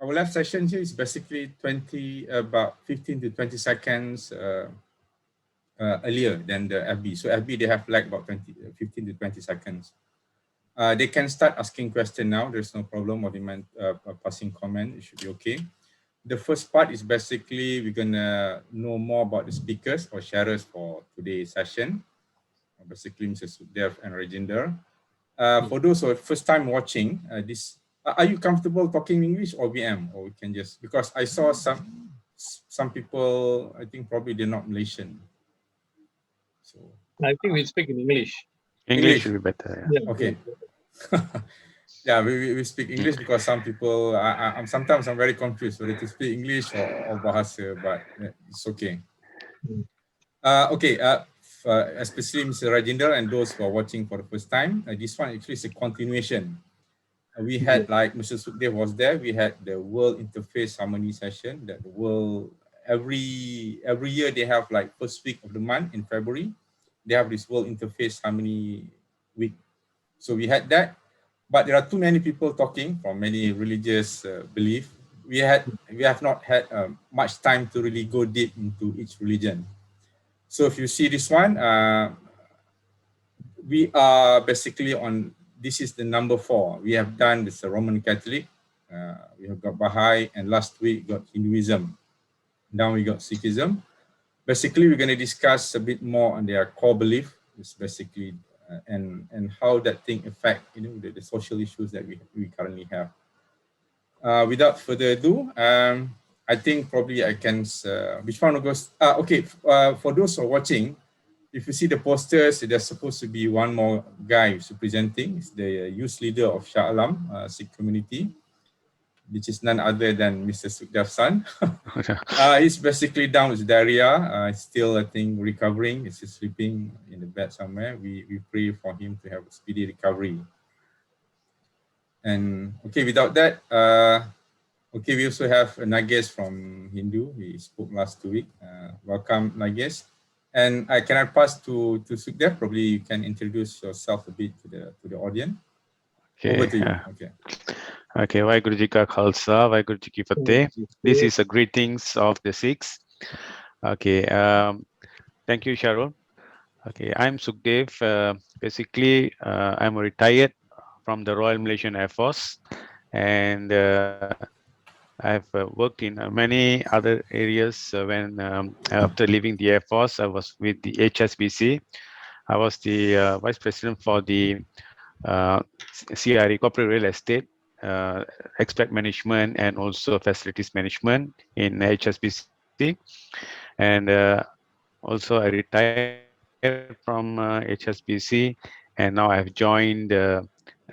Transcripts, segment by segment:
Our live session here is basically about 15 to 20 seconds earlier than the FB. So FB, they have like about 15 to 20 seconds. They can start asking questions now. There's no problem, or they mind passing comment. It should be okay. The first part is basically we're gonna know more about the speakers or sharers for today's session. Basically, Mr. Sukhdev and Reginder. For those who are first time watching this, are you comfortable talking English or VM, or we can just, because I saw some people, I think probably they're not Malaysian. So I think we speak in English. English will be better. Yeah. Yeah. Okay. Yeah, we speak English because some people, sometimes I'm very confused whether to speak English or Bahasa, but it's okay. Okay, especially Mr. Rajinder and those who are watching for the first time, this one actually is a continuation. We had, like Mr. Sukhdev was there, we had the World Interfaith Harmony session that the world, every year they have like first week of the month in February, they have this World Interfaith Harmony week. So we had that, but there are too many people talking from many religious belief. We have not had much time to really go deep into each religion. So if you see this one, we are basically on, this is the number 4. We have done this Roman Catholic, we have got Baha'i, and last week got Hinduism. Now we got Sikhism. Basically, we're going to discuss a bit more on their core belief, is basically, and how that thing affect, you know, the social issues that we currently have. Without further ado, I think probably I can, which one goes, okay, for those who are watching, if you see the posters, there's supposed to be one more guy who's presenting. It's the youth leader of Shah Alam, Sikh community, which is none other than Mr. Sukhdev's son. He's basically down with diarrhea, still, I think, recovering. He's sleeping in the bed somewhere. We pray for him to have a speedy recovery. And okay, without that, okay, we also have Nages from Hindu. He spoke last week. Welcome, Nages. And can I pass to Sukhdev? Probably you can introduce yourself a bit to the audience. Okay. Over to you. Okay. Okay. Waheguru Ji Ka Khalsa, Waheguru Ji Ki Fateh. This is a greetings of the Sikhs. Okay. Thank you, Sharon. Okay. I'm Sukhdev. Basically, I'm retired from the Royal Malaysian Air Force, and I've worked in many other areas. When after leaving the Air Force, I was with the HSBC. I was the vice president for the CRE, corporate real estate, expat management, and also facilities management in HSBC. And also I retired from HSBC, and now I've joined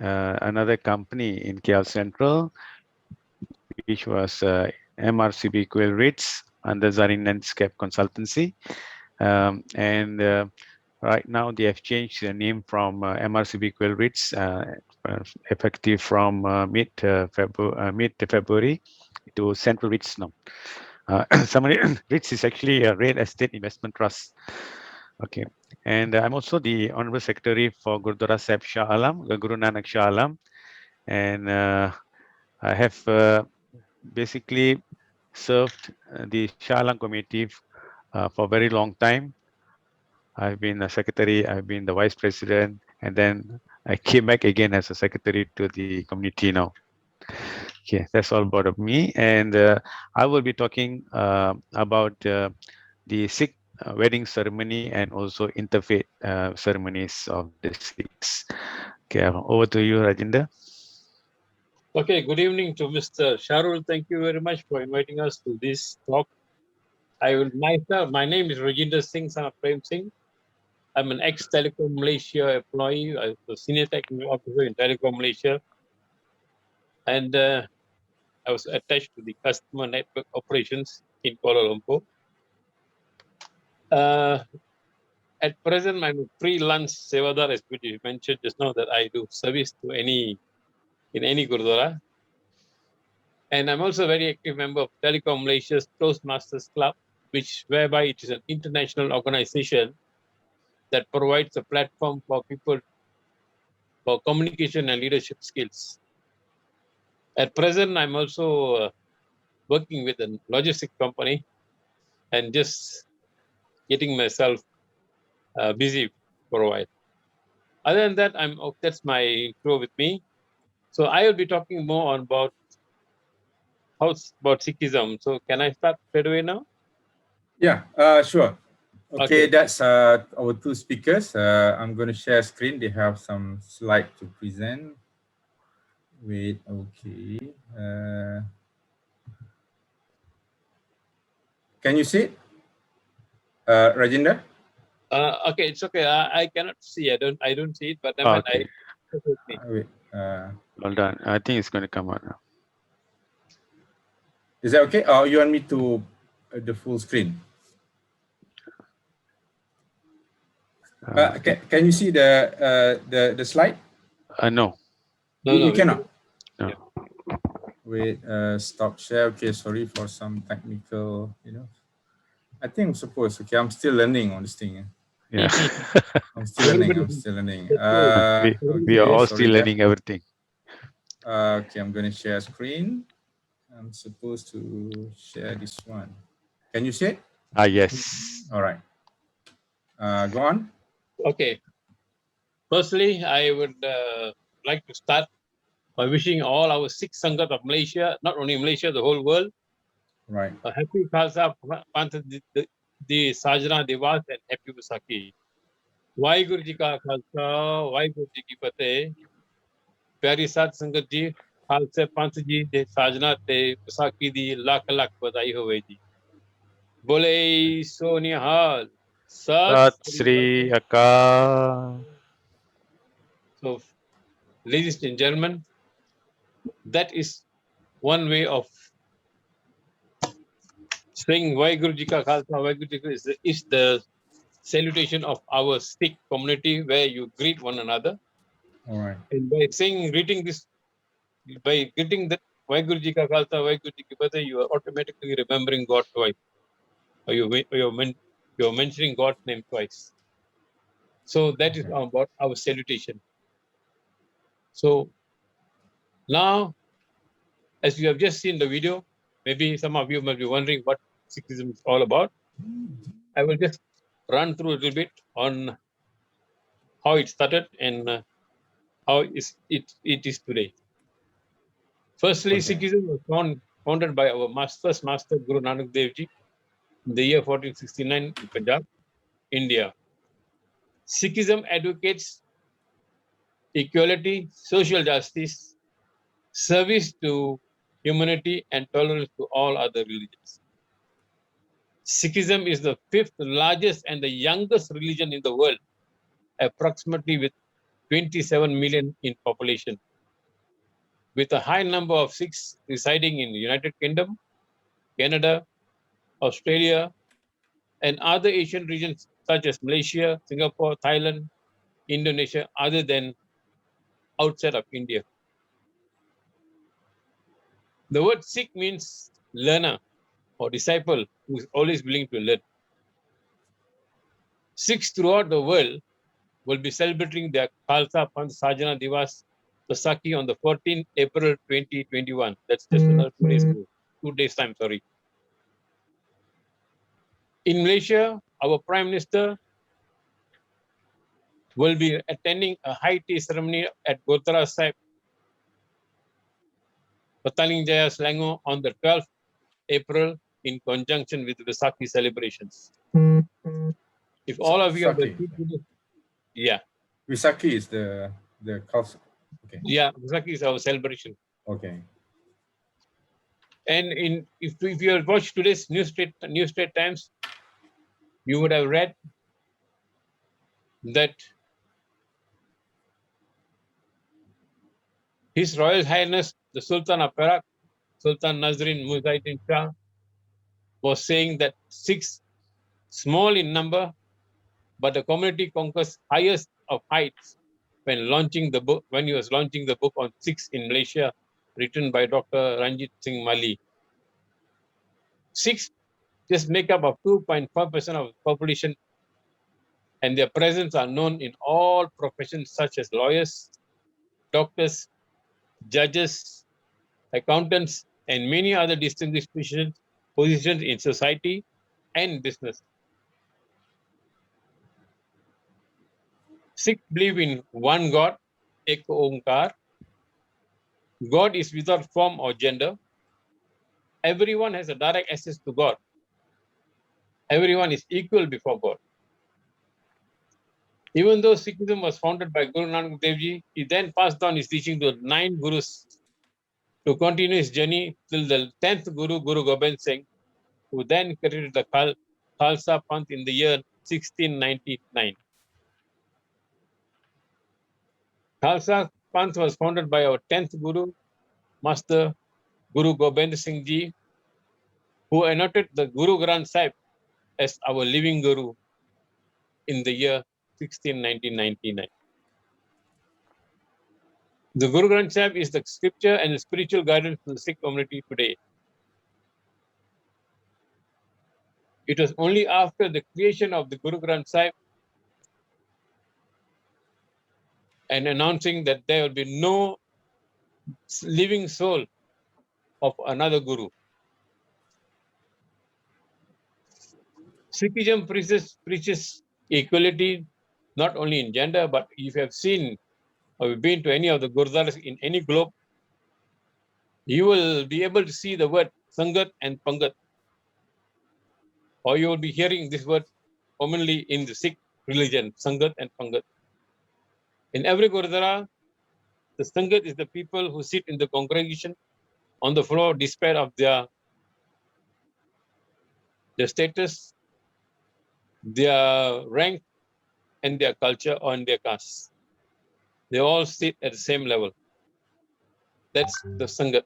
another company in KL Central, which was MRCB Quail Rates under Zarin Landscape Consultancy. And right now they have changed the name from MRCB Quail Rates, effective from mid-February to Central REITs now. Summary, REITs is actually a real estate investment trust. Okay, and I'm also the Honorable Secretary for Gurdwara Sahib Shah Alam, Guru Nanak Shah Alam, and I have basically served the Shah Alam committee for a very long time. I've been a secretary, I've been the vice president, and then I came back again as a secretary to the community now. Okay, that's all about me. And I will be talking about the Sikh wedding ceremony and also interfaith ceremonies of the Sikhs. Okay, over to you, Rajinder. Okay, good evening to Mr. Sharul. Thank you very much for inviting us to this talk. My name is Reginder Singh, son of Prem Singh. I'm an ex-Telecom Malaysia employee. I was a senior technical officer in Telecom Malaysia. And I was attached to the customer network operations in Kuala Lumpur. At present, I'm a freelance Sevadar, as you mentioned just now, that I do service to in any Gurdwara. And I'm also a very active member of Telecom Malaysia's Toastmasters Club, whereby it is an international organization that provides a platform for people for communication and leadership skills. At present, I'm also working with a logistic company and just getting myself busy for a while. Other than that, that's my intro with me. So I will be talking more on about Sikhism. So can I start straight away now? Yeah, sure. Okay, Okay. that's our two speakers. I'm going to share screen. They have some slide to present. Wait, okay. Can you see it, Rajinder? Okay, it's okay. I cannot see. I don't see it, but Okay. Wait, Hold on. I think it's going to come out now. is that okay? Or you want me to the full screen? Can you see the slide? No. No, You cannot. No. Yeah. Wait, stop share. Okay, sorry for some technical, I think I'm supposed. Okay, I'm still learning on this thing. Yeah. I'm still learning. We are all sorry, still learning everything. Okay, I'm going to share screen. I'm supposed to share this one. Can you see it? Yes. All right. Go on. Okay. Firstly, I would like to start by wishing all our Sikh Sangat of Malaysia, not only Malaysia, the whole world, Right. a happy Khalsa Panth di Sajna Divas and happy Vaisakhi. Waheguru ji का खालसा वाहिगुरु जी की फतेह प्यारी साध संगत जी खालसे पंथ जी दे साजना ते विसाखी दी लाख लाख बधाई होवे जी बोले सोनिहाल Sat Sri Akal. So ladies and gentlemen, that is one way of saying Vaheguru Ji Ka Khalsa, Vaheguru Ji Ka is the salutation of our Sikh community where you greet one another. All right. And by greeting that Vaheguru Ji Ka Khalsa, Vaheguru Ji Ki Fateh, you are automatically remembering God twice. Or you're mentioning God's name twice. So that is about our salutation. So now, as you have just seen the video, maybe some of you might be wondering what Sikhism is all about. I will just run through a little bit on how it started and how it is today. Firstly, Sikhism was founded by our first master, Guru Nanak Dev Ji, in the year 1469 in Punjab, India. Sikhism advocates equality, social justice, service to humanity, and tolerance to all other religions. Sikhism is the fifth largest and the youngest religion in the world, approximately with 27 million in population, with a high number of Sikhs residing in the United Kingdom, Canada, Australia, and other Asian regions such as Malaysia, Singapore, Thailand, Indonesia, other than outside of India. The word Sikh means learner or disciple who is always willing to learn. Sikhs throughout the world will be celebrating their Khalsa Panth Sajana Divas Vaisakhi on the 14th April 2021. That's just another 2 days time, sorry. In Malaysia, our Prime Minister will be attending a high tea ceremony at Gotara Sahib, Petaling Jaya, Selangor on the 12th April in conjunction with Vaisakhi celebrations. If all of you have yeah. Vaisakhi is the culture. Okay. Yeah, Vaisakhi is our celebration. Okay. And if you have watched today's New State Times, you would have read that His Royal Highness the Sultan of Perak, Sultan Nazrin Muhyiddin Shah, was saying that Sikhs, small in number, but the community conquers highest of heights when he was launching the book on Sikhs in Malaysia, written by Dr. Ranjit Singh Mali. Sikhs just make up of 2.5% of the population, and their presence are known in all professions such as lawyers, doctors, judges, accountants, and many other distinguished positions in society and business. Sikhs believe in one God, Ek Onkar. God is without form or gender. Everyone has a direct access to God. Everyone is equal before God. Even though Sikhism was founded by Guru Nanak Dev Ji, he then passed on his teaching to 9 gurus to continue his journey till the 10th Guru, Guru Gobind Singh, who then created the Khalsa Panth in the year 1699. Khalsa Panth was founded by our 10th Guru, Master Guru Gobind Singh Ji, who anointed the Guru Granth Sahib as our living Guru in the year 1699. The Guru Granth Sahib is the scripture and the spiritual guidance to the Sikh community today. It was only after the creation of the Guru Granth Sahib and announcing that there will be no living soul of another Guru. Sikhism preaches equality not only in gender, but if you have seen or you've been to any of the Gurudwaras in any globe, you will be able to see the word Sangat and Pangat. Or you will be hearing this word commonly in the Sikh religion, Sangat and Pangat. In every Gurudwara, the Sangat is the people who sit in the congregation on the floor despite of their status, their rank, and their culture or in their caste. They all sit at the same level. That's the Sangat.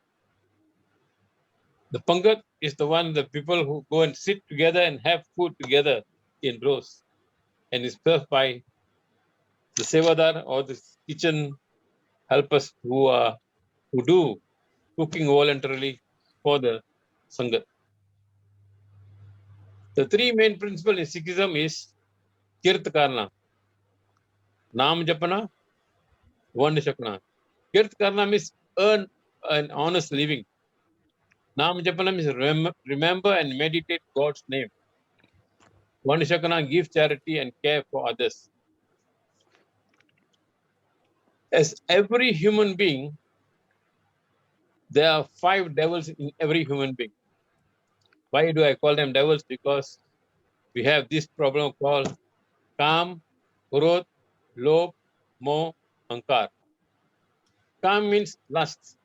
The Pangat is the one, the people who go and sit together and have food together in rows and is served by the Sevadar or the kitchen helpers who do cooking voluntarily for the Sangat. The three main principles in Sikhism is Kirt Karna, Naam Japana, Vand Shakna. Kirt Karna means earn an honest living. Naam Japana means remember and meditate God's name. Vand Shakna, give charity and care for others. As every human being, there are 5 devils in every human being. Why do I call them devils? Because we have this problem called Kam, Krodh, Lobh, Moh, Ankar. Kam means lust.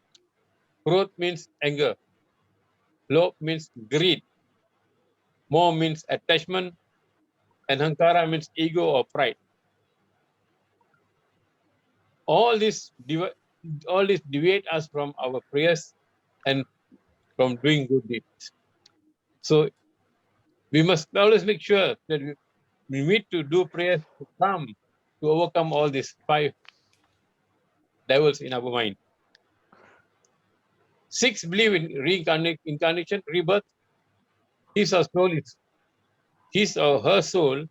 Krodh means anger. Lobh means greed. Moh means attachment. And Ankara means ego or pride. All this deviate us from our prayers and from doing good deeds. So we must always make sure that we need to do prayers to overcome all these 5 devils in our mind. Sikhs believe in incarnation, rebirth. His or her soul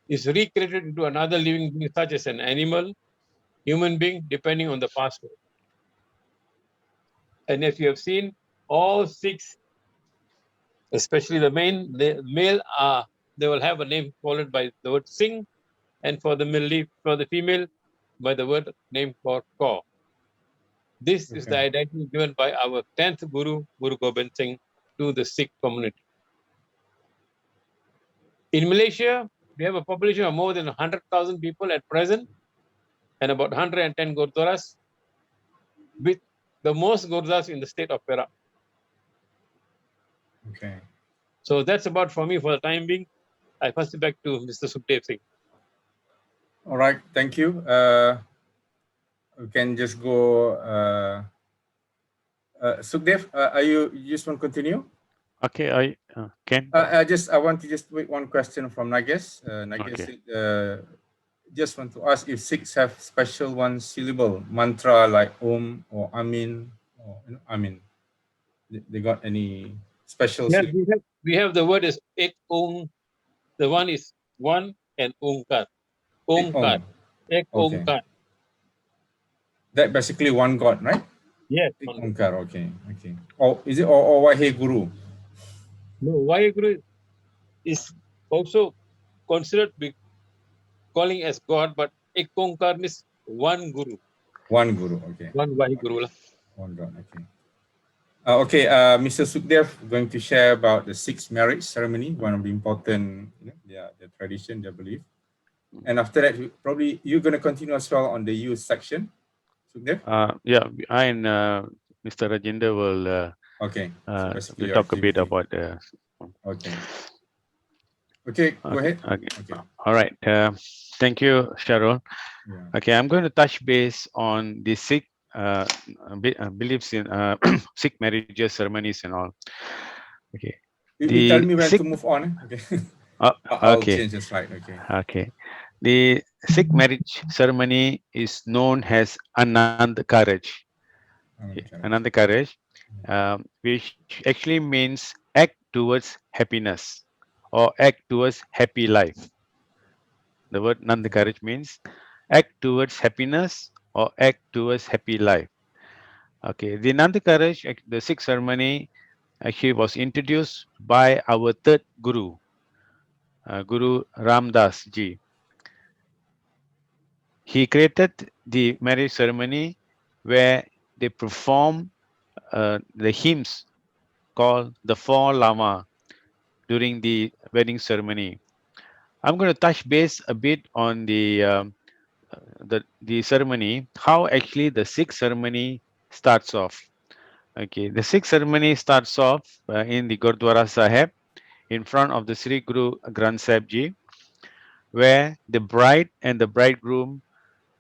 is recreated into another living being, such as an animal, human being, depending on the past life. And if you have seen, all 6, especially the male, they will have a name followed by the word Singh, and for the female, by the word name for Kaur. This is the identity given by our 10th Guru, Guru Gobind Singh, to the Sikh community. In Malaysia, we have a population of more than 100,000 people at present, and about 110 Gurdwaras, with the most Gurdwaras in the state of Perak. Okay. So that's about for me for the time being. I pass it back to Mr. Sukhdev Singh. All right. Thank you. We can just go. Sukhdev, are you just want to continue? Okay, I can. I want to just wait one question from Nages. Nages just want to ask if Sikhs have special one syllable mantra like Om or Amin or Amin. They got any special? Yeah, we have the word is Ek Om. The one is one and Omkar. Omkar. Ek Okay. Omkar. That basically one God, right? Yes, Sikh on Onkar, okay, okay. Or is it or Wahe Guru? no, Waheguru is also considered be calling as God, but Ek Onkar means one Guru, One Guru, okay. one Waheguru lah. One God, okay. Okay, Mr. Sukhdev going to share about the sixth marriage ceremony, one of the important, their tradition, their belief. And after that, probably you're going to continue as well on the youth section, Sukhdev? Yeah, I and Mr. Reginder Okay, so basically will your talk a bit activity. about the. Okay. Okay, go Okay, ahead. okay. Okay. All right. Thank you, Sharon. Yeah. Okay, I'm going to touch base on the Sikh beliefs in Sikh marriages, ceremonies, and all. Okay, You tell the me when to Sikh. move on. Okay. Uh, I'll okay, change the slide. Okay. okay. The Sikh marriage ceremony is known as Anand Courage. Okay, Okay. Anand Courage, which actually means act towards happiness or act towards happy life. The word Nanda Courage means act towards happiness or act towards happy life. Okay, the Nanda Courage, the Sikh ceremony, actually was introduced by our third Guru, Guru Ramdas ji. He created the marriage ceremony where they perform the hymns called the Four Lama during the wedding ceremony. I'm going to touch base a bit on the ceremony, how actually the Sikh ceremony starts off. Okay, the Sikh ceremony starts off in the Gurdwara Sahib in front of the Sri Guru Granth Sahib Ji, where the bride and the bridegroom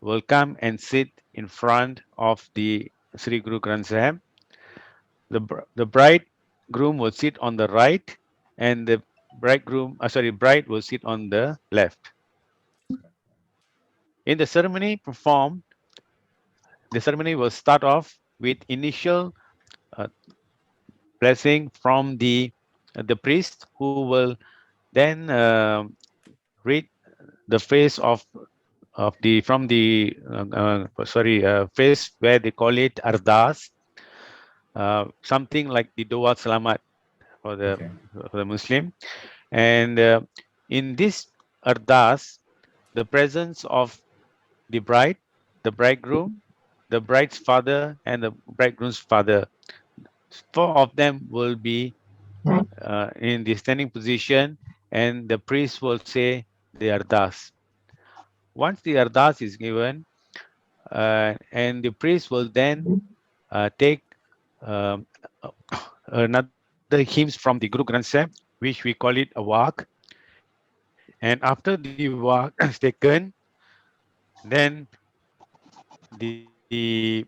will come and sit in front of the Sri Guru Granth Sahib. The bridegroom will sit on the right, and the bride will sit on the left. In the ceremony performed, the ceremony will start off with initial uh, blessing from the priest, who will then read the phrase of the from the phrase where they call it ardas, something like the doa salamat for the Okay. for the Muslim. And in this ardas, the presence of the bride, the bridegroom, the bride's father, and the bridegroom's father, four of them will be in the standing position, and the priest will say the ardas. Once the ardas is given, and the priest will then take um, another hymns from the Guru Granth Sahib, which we call it a wak. And after the wak is taken, then the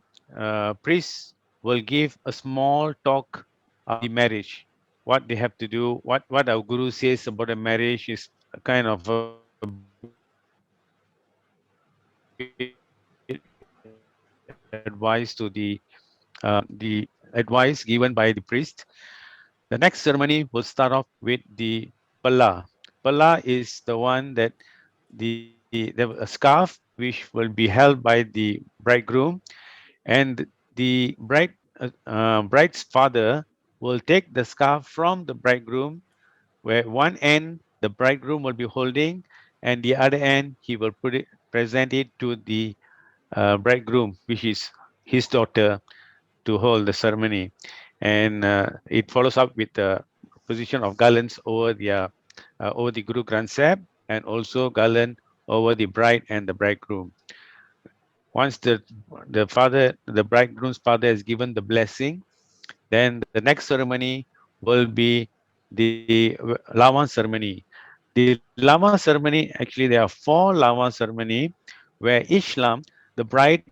priest will give a small talk about the marriage, what they have to do, what our guru says about a marriage is a kind of a bit advice to the advice given by the priest. The next ceremony will start off with the palla. Palla is the one that there a scarf which will be held by the bridegroom, and the bride's father will take the scarf from the bridegroom, where one end the bridegroom will be holding, and the other end he will present it to the bridegroom, which is his daughter, to hold the ceremony. And it follows up with the position of garlands over the Guru Granth Sahib, and also garland over the bride and the bridegroom. Once the bridegroom's father has given the blessing, then the next ceremony will be the Lama ceremony. The Lama ceremony, actually, there are four Lama ceremony, where each Lam, the bride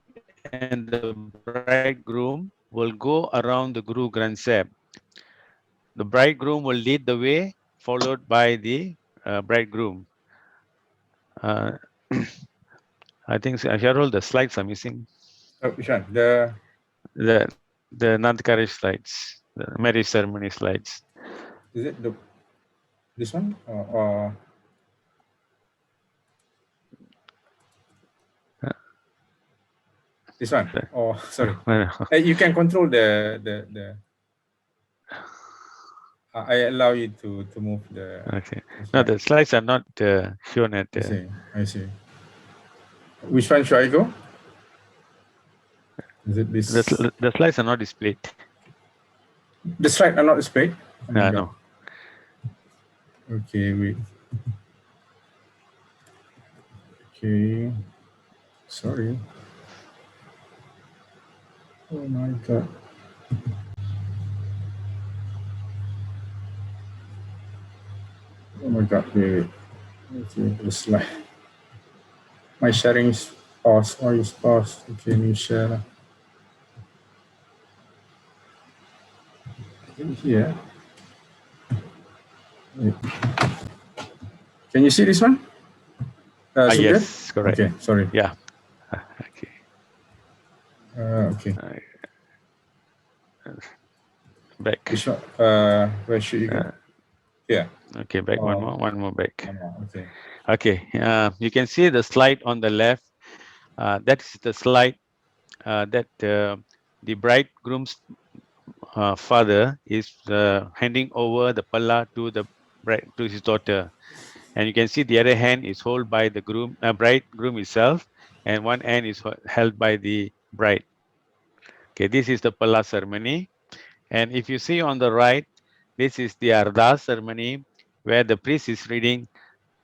and the bridegroom, will go around the Guru Granth Sahib. The bridegroom will lead the way, followed by the bridegroom. Uh, I think, Sharul, the slides are missing. Which one? The The Nandkari slides, the marriage ceremony slides. is it the this one or This one. Oh, sorry. Well, You can control the. I allow you to move the. okay. the No, slide. the slides are not shown at I see. I see. Which one should I go? Is it this? the slides are not displayed. The slide are not displayed. Oh my God. No. Okay, wait. Okay. Sorry. Oh my God. Oh my God. Wait. Okay, the slide. My sharing is paused. Why is paused? Okay, new share. Here. Wait. Can you see this one? Sukhdev? Yes, correct. Okay, sorry. Yeah. Okay. Okay. Back. Which one? Where should you go? Here. Okay, back one more back. One more. Okay. Okay. You can see the slide on the left. That's the slide that the bridegroom's father is handing over the palla to the bride, to his daughter, and you can see the other hand is held by the bridegroom itself, and one hand is held by the bride. Okay, this is the palla ceremony, and if you see on the right, this is the ardas ceremony where the priest is reading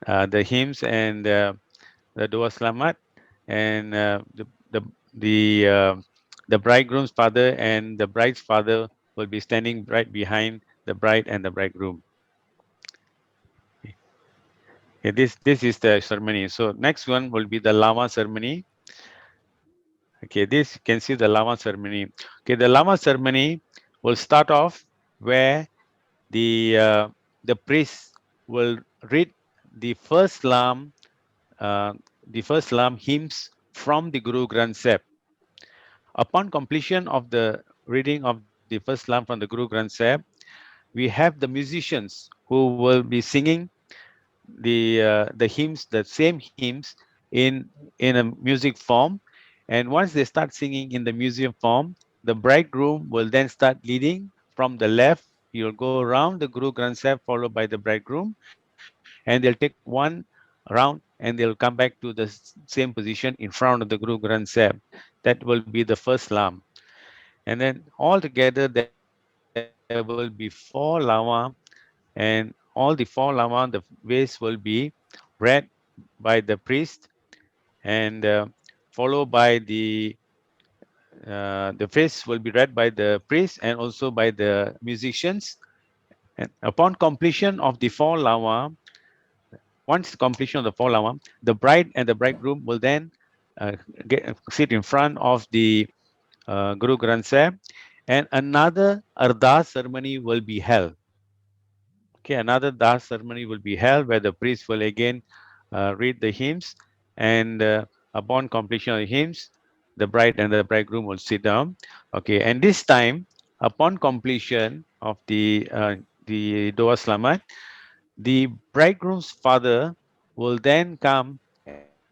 the hymns and the Doa Slamat, and the bridegroom's father and the bride's father will be standing right behind the bride and the bridegroom. Okay, this is the ceremony. So next one will be the Lama ceremony. Okay, this you can see the Lama ceremony. Okay, the Lama ceremony will start off where the priest will read the first Lam hymns from the Guru Granth Sahib. Upon completion of the reading of the first Lam from the Guru Granth Sahib, we have the musicians who will be singing the hymns, the same hymns in a music form. And once they start singing in the music form, the bridegroom will then start leading from the left. You'll go around the Guru Granth Sahib followed by the bridegroom, and they'll take one round and they'll come back to the same position in front of the Guru Granth Sahib. That will be the first Lam. And then all together there will be 4 Lama, and all the 4 Lama, the ways will be read by the priest, and followed by the face will be read by the priest and also by the musicians. And upon completion of the 4 Lama, once completion of the 4 Lama, the bride and the bridegroom will then sit in front of the Guru Granth Sahib, and another Ardas ceremony will be held. Okay, another Das ceremony will be held where the priest will again read the hymns, and upon completion of the hymns, the bride and the bridegroom will sit down. Okay, and this time, upon completion of the Doa Slamat, the bridegroom's father will then come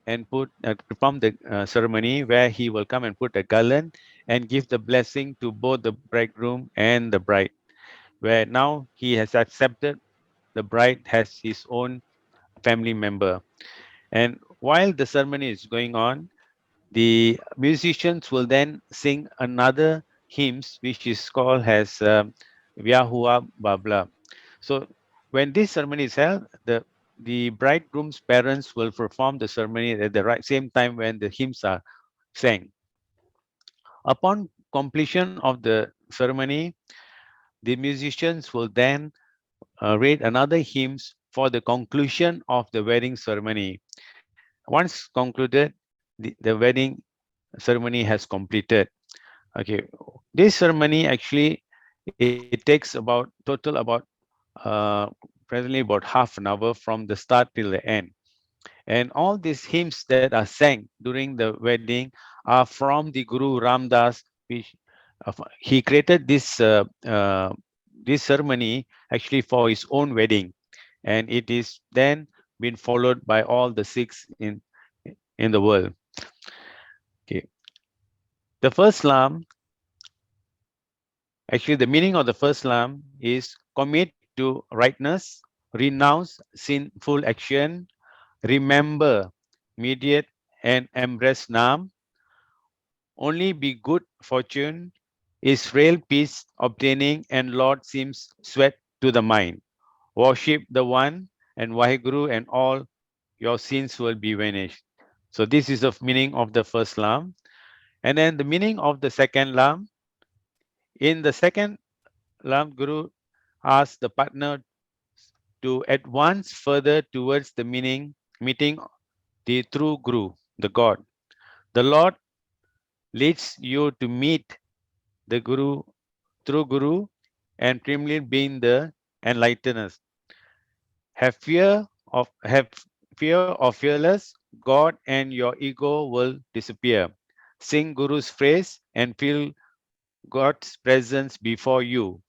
and perform the ceremony where he will come and put a garland and give the blessing to both the bridegroom and the bride, where now he has accepted the bride has his own family member. And while the ceremony is going on, the musicians will then sing another hymns, which is called as Vyahua Babla. So when this ceremony is held, the bridegroom's parents will perform the ceremony at the right same time when the hymns are sang. Upon completion of the ceremony, the musicians will then read another hymns for the conclusion of the wedding ceremony. Once concluded, the wedding ceremony has completed. Okay, this ceremony actually it takes about total about uh, presently about half an hour from the start till the end. And all these hymns that are sang during the wedding are from the Guru Ramdas, which he created this ceremony actually for his own wedding, and it is then been followed by all the Sikhs in the world. Okay. The first lam, actually the meaning of the first lam is commit to rightness, renounce sinful action, remember, mediate and embrace Nam, only be good fortune, Israel peace obtaining, and Lord seems sweat to the mind. Worship the one and Waheguru, and all your sins will be vanished. So this is the meaning of the first lam. And then the meaning of the second lam. In the second lam, Guru asks the partner to advance further towards the meeting the true Guru, the God. The Lord leads you to meet the Guru, true Guru, and primarily being the enlighteners. Have fear of fearless God, and your ego will disappear. Sing Guru's phrase and feel God's presence before you.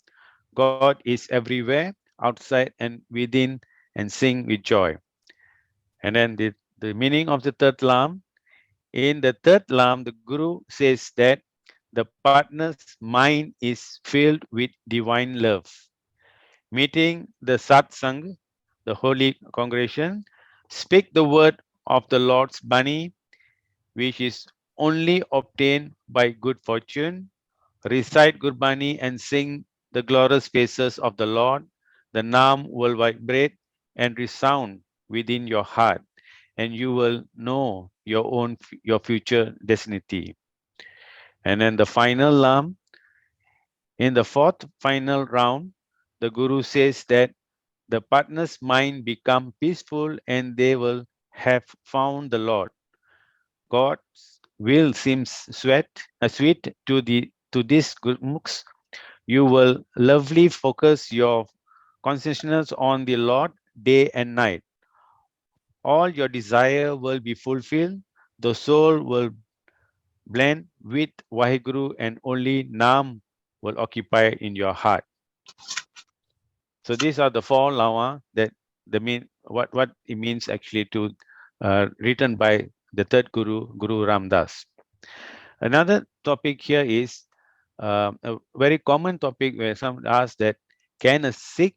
God is everywhere, outside and within, and sing with joy. And then the meaning of the third lam. In the third lam, the Guru says that the partner's mind is filled with divine love. Meeting the satsang, the holy congregation, speak the word of the Lord's Bani, which is only obtained by good fortune. Recite Gurbani and sing the glorious praises of the Lord. The Nam will vibrate and resound within your heart, and you will know your future destiny. And then the final lam, in the fourth final round, the Guru says that the partner's mind become peaceful and they will have found the Lord. God's will seems sweet to these gurmukhs. You will lovely focus your consciousness on the Lord day and night. All your desire will be fulfilled. The soul will blend with Waheguru, and only Nam will occupy in your heart. So these are the four lama that what it means actually to written by the third Guru, Guru Ramdas. Another topic here is a very common topic where someone asks that can a Sikh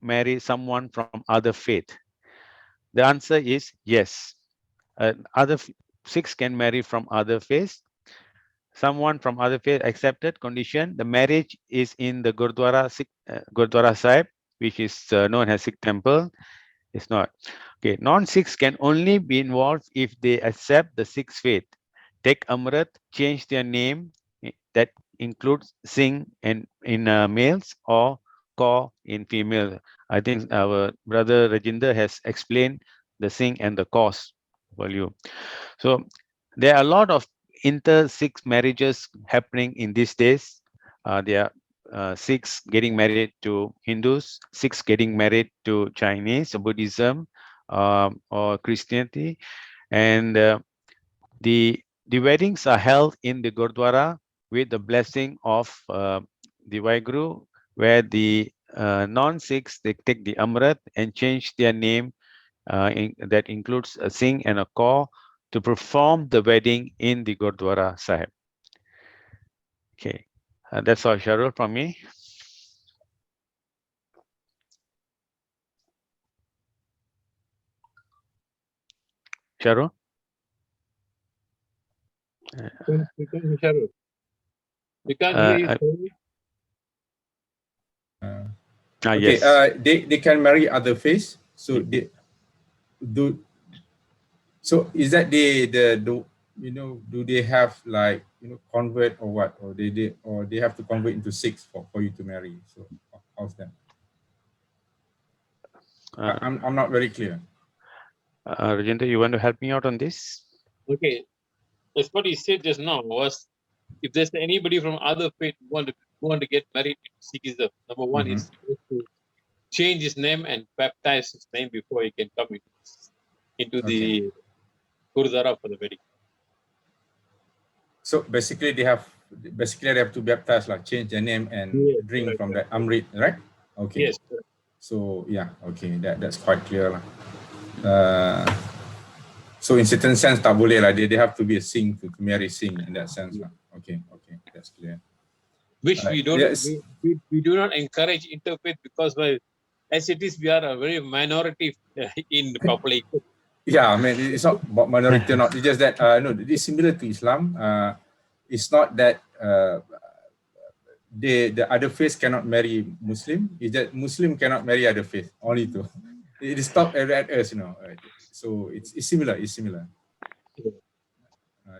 marry someone from other faith? The answer is yes. Sikhs can marry from other faiths. Someone from other faith accepted condition. The marriage is in the Gurdwara Sahib, which is known as Sikh temple. It's not. Okay, non-Sikhs can only be involved if they accept the Sikh faith, take Amrit, change their name, that includes Singh and in males or Kaur in female. I think our brother Reginder has explained the Singh and the cause for you. So there are a lot of inter-Sikh marriages happening in these days. There are Sikhs getting married to Hindus, Sikhs getting married to Chinese, Buddhism, or Christianity, and the weddings are held in the Gurdwara with the blessing of the Waheguru, where the non-Sikhs they take the Amrit and change their name. That includes a Singh and a Kaur to perform the wedding in the Gurdwara Sahib. Okay, that's all, Sharul, from me. Sharul? We can't hear you. Okay, yes. they can marry other faiths. So they do. So is that do they have like convert or what, or they have to convert into Sikhs for you to marry? So how's that? I'm not very clear. Rajendra, you want to help me out on this? Okay, that's what he said just now was if there's anybody from other faith who want to get married to Sikhism, number one is to change his name and baptize his name before he can come into the Gurdwara for the wedding. So basically they have to baptize, like change their name and drink from that Amrit, right? Okay. Yes. So yeah, okay, that's quite clear. So in certain sense, tak boleh lah. They have to be a Singh to marry Singh in that sense lah. Okay, that's clear. Which we don't, Yes. we do not encourage interfaith because, well, as it is, we are a very minority in the population. Yeah, I mean, it's not about minority or not. It's just that, no, it's similar to Islam. It's not that the other faith cannot marry Muslim. It's that Muslim cannot marry other faith. Only two. It stopped at us, you know. So it's similar. It's similar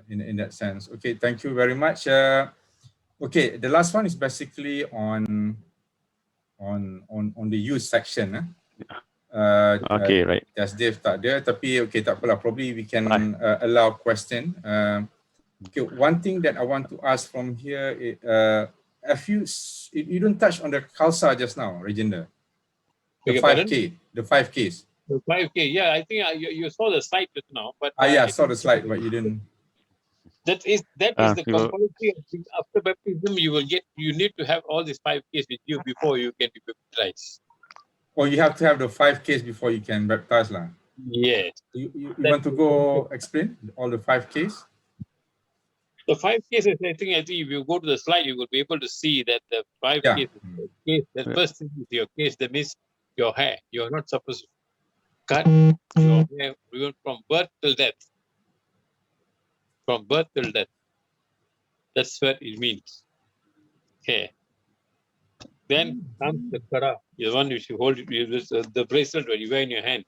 in that sense. Okay, thank you very much. Okay, the last one is basically on the youth section. Okay, right. THESDAVE tak ada, tapi okay, tak apalah. Probably we can allow question. Okay, one thing that I want to ask from here, you don't touch on the Khalsa just now, Reginder. The 5K, the 5Ks. The 5K, yeah, I think you saw the slide just now, but yeah, I saw the slide, but you didn't. That is the compulsory after baptism. You need to have all these 5Ks with you before you can be baptized. Or you have to have the 5Ks before you can baptize lah. Yes. You want to go explain all the 5Ks? The 5Ks, I think if you go to the slide, you will be able to see that the 5Ks. Yeah. The first thing is your case. That means your hair. You are not supposed to cut your hair even from birth till death. From birth till death. That's what it means. Okay. Then comes the kara, the one which you hold, the bracelet that you wear in your hand.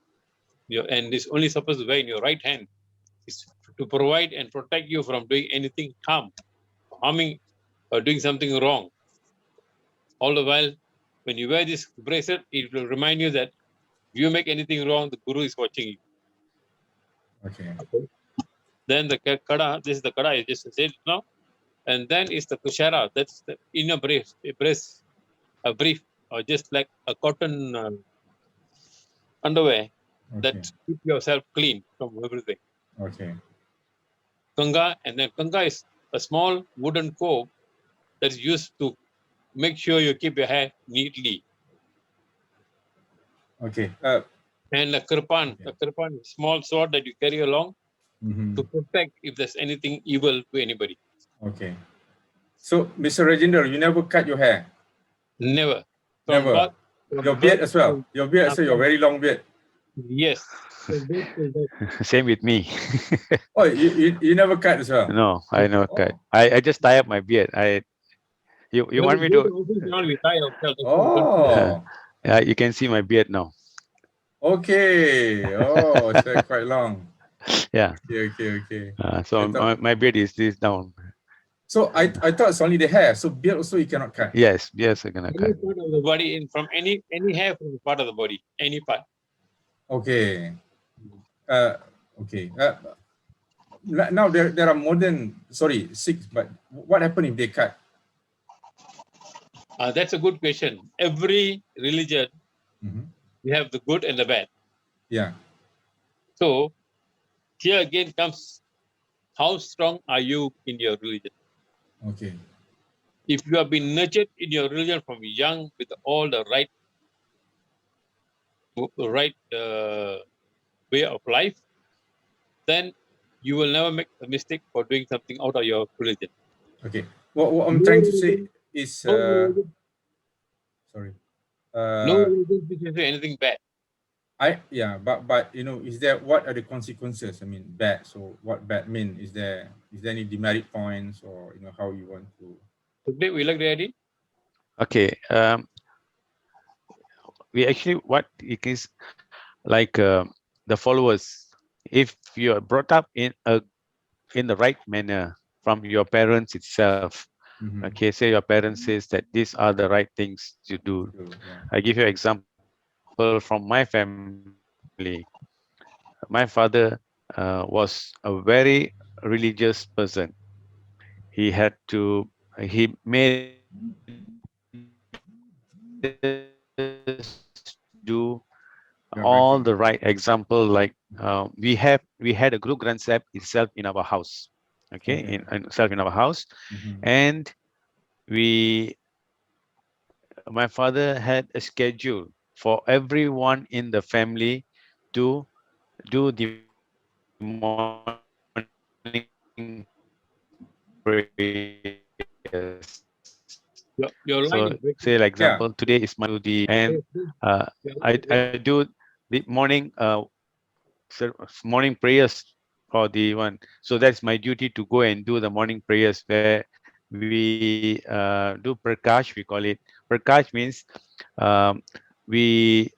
And it's only supposed to wear in your right hand. It's to provide and protect you from doing anything harming or doing something wrong. All the while, when you wear this bracelet, it will remind you that if you make anything wrong, the Guru is watching you. Okay. Then the kada, this is the kada, I just said now. And then is the kushara, that's the inner a brief, or just like a cotton underwear that keep yourself clean from everything. Okay. Kanga, and then kanga is a small wooden comb that is used to make sure you keep your hair neatly. Okay. And a kirpan, is a small sword that you carry along to protect if there's anything evil to anybody. Okay. So, Mr. Reginder, you never cut your hair? Never. Never. Your beard as well? Your beard as well, your very long beard? Yes. Same with me. Oh, you never cut as well? No, I never cut. I just tie up my beard. You want me to? Oh. You can see my beard now. Okay. Oh, it's quite long. Yeah. Okay. So my beard is this down. So I thought it's only the hair. So beard also you cannot cut. Yes, I cannot cut. Any part of the body, from any hair from the part of the body, any part. Okay. Okay. Now there are modern, Sikhs, but what happened if they cut? That's a good question. Every religion, we have the good and the bad. Yeah. So here again comes, how strong are you in your religion? Okay. If you have been nurtured in your religion from young with all the right way of life, then you will never make a mistake for doing something out of your religion. Okay. What I'm trying to say is, sorry. No religion teaches you anything bad. But what are the consequences? I mean, bad. So what bad mean? Is there any demerit points, or how you want to? Sukhdev, we like the idea. Okay. We actually, what it is like, the followers. If you are brought up in the right manner from your parents itself. Okay, say your parents says that these are the right things to do. I give you an example from my family. My father was a very religious person. He made us do all the right example, like we had a Guru Granth Sahib itself in our house. Okay, in our house. And my father had a schedule for everyone in the family to do the morning prayers. Your So line is say breaking. like Yeah. example, today is my the and Yes, please. uh, Your line is I breaking. do the morning morning prayers for the one. So that's my duty to go and do the morning prayers where we do prakash. We call it prakash means um, we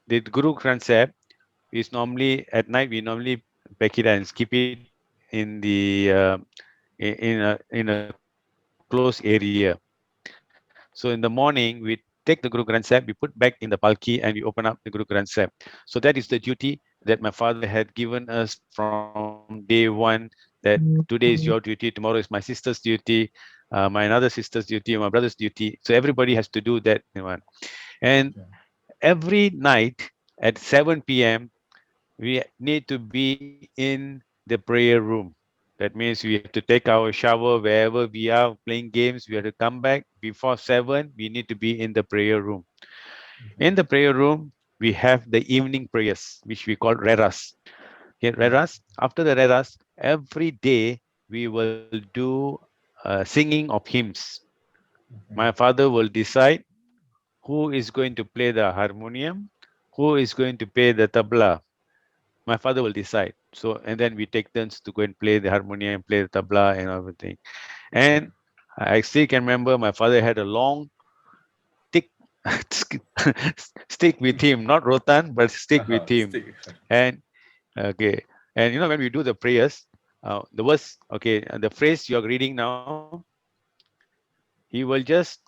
the Guru Granth Sahib is normally at night. We normally pack it and keep it in the in a closed area. So in the morning, we take the Guru Granth Sahib, we put back in the palki, and we open up the Guru Granth Sahib. So that is the duty that my father had given us from day one. That today is your duty, tomorrow is my sister's duty, my another sister's duty, my brother's duty. So everybody has to do that one. And every night at 7 p.m. we need to be in the prayer room. That means we have to take our shower wherever we are playing games. We have to come back before 7. We need to be in the prayer room. In the prayer room, we have the evening prayers, which we call reras. Okay, reras. After the reras, every day we will do singing of hymns. My father will decide who is going to play the harmonium, who is going to play the tabla. My father will decide. So, and then we take turns to go and play the harmonium, play the tabla, and everything. And I still can remember my father had a long, thick stick with him, not rotan, but stick with him. Stick. And okay, and when we do the prayers, the verse, okay, and the phrase you're reading now, he will just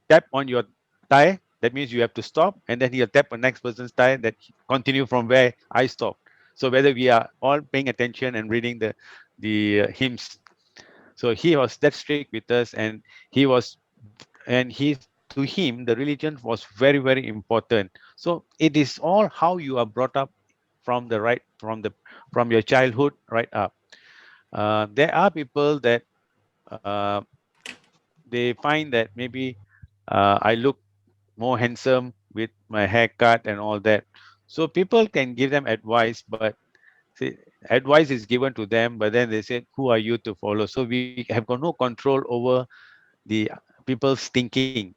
tap on your thigh. That means you have to stop, and then he'll tap on next person's thigh that continue from where I stopped. So whether we are all paying attention and reading the hymns. So he was that strict with us, and he was, and he to him the religion was very very important. So it is all how you are brought up from the right from your childhood right up. There are people that uh, they find that maybe I look more handsome with my haircut and all that. So people can give them advice, but see, advice is given to them, but then they say, "Who are you to follow?" So we have got no control over the people's thinking.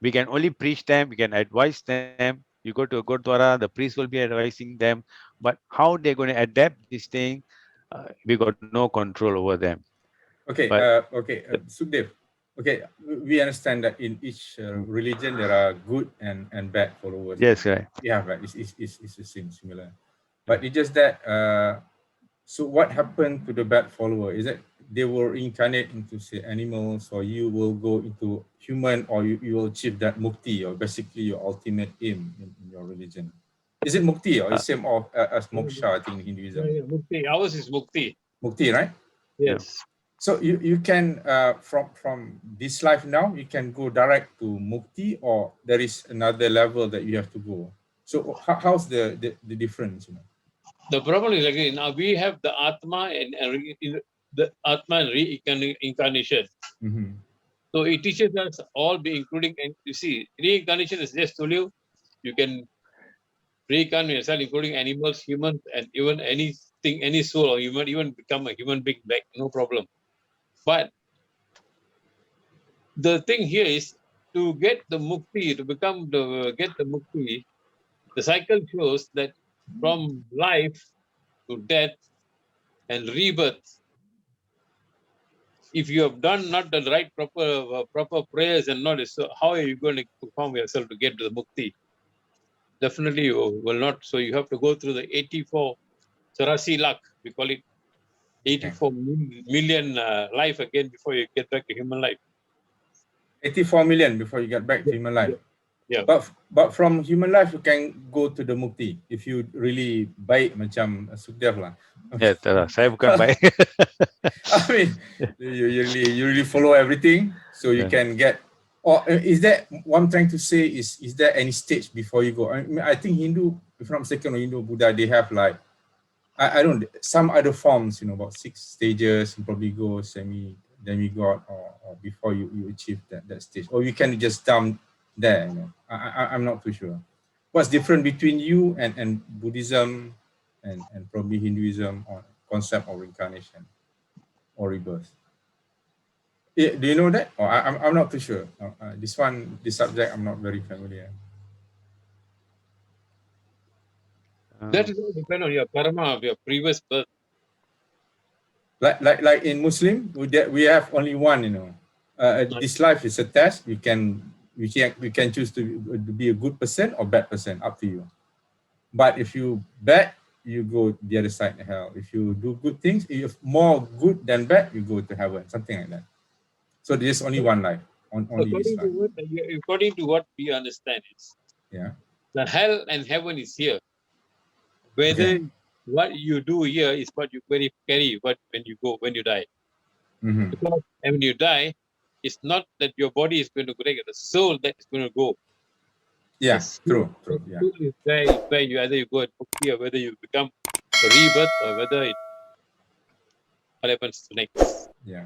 We can only preach them, we can advise them. You go to a Gurdwara, the priest will be advising them, but how they're going to adapt this thing, we got no control over them. Okay, But Sukhdev. Okay, we understand that in each religion there are good and bad followers. yes, right. Yeah, right. It's the same, similar. But it's just that. So what happened to the bad follower? Is that they will reincarnate into say animals, or you will go into human, or you will achieve that mukti, or basically your ultimate aim in your religion? Is it mukti or Uh, is same of as moksha? I think in Yeah, Hinduism, yeah, Mukti. Ours is Mukti. mukti, right? yeah. Yes. So you can from this life now you can go direct to mukti, or there is another level that you have to go. So how's the difference? The problem is again now we have the Atma the Atma and reincarnation. Mm-hmm. So it teaches us all, be including, and you see, reincarnation is just told you can reincarnate yourself, including animals, humans, and even anything, any soul, or you might even become a human being back, no problem. But the thing here is to get the mukti, to get the mukti, the cycle shows that from life to death and rebirth, if you have done not the right proper prayers and knowledge, so how are you going to perform yourself to get to the mukti? Definitely you will not. So you have to go through the 84 Sarasi lakh, we call it Okay. 84 million life again before you get back to human life. 84 million before you get back to Yeah, human life. yeah, yeah. But from human life you can go to the mukti if you really baik macam Sukhdev lah. Ya, saya bukan baik. I mean, you really follow everything, so you can get. Or is that what I'm trying to say? Is there any stage before you go? I mean, I think Hindu, if I'm not mistaken, or Hindu Buddha, they have like I don't know, some other forms. About 6 stages. You probably go semi demigod, or before you achieve that stage, or you can just dump there. I'm not too sure. What's different between you and Buddhism? and probably Hinduism on concept of reincarnation or rebirth. Yeah, do you know that? Or I'm not too sure. This subject, I'm not very familiar. That will depend on your karma of your previous birth. Like in Muslim, we have only one. This life is a test. You can choose to be a good person or bad person. Up to you. But if you bad, you go the other side of hell. If you do good things, if more good than bad, you go to heaven. Something like that. So there's only one life. Only this life. According to what we understand is, Yeah. the hell and heaven is here. Whether what you do here is what you carry when you die. Mm-hmm. Because when you die, it's not that your body is going to go, the soul that is going to go. Yeah, true. Yeah. Soul is where you either you go at Mukti or whether you become a rebirth or whether what happens next. Yeah.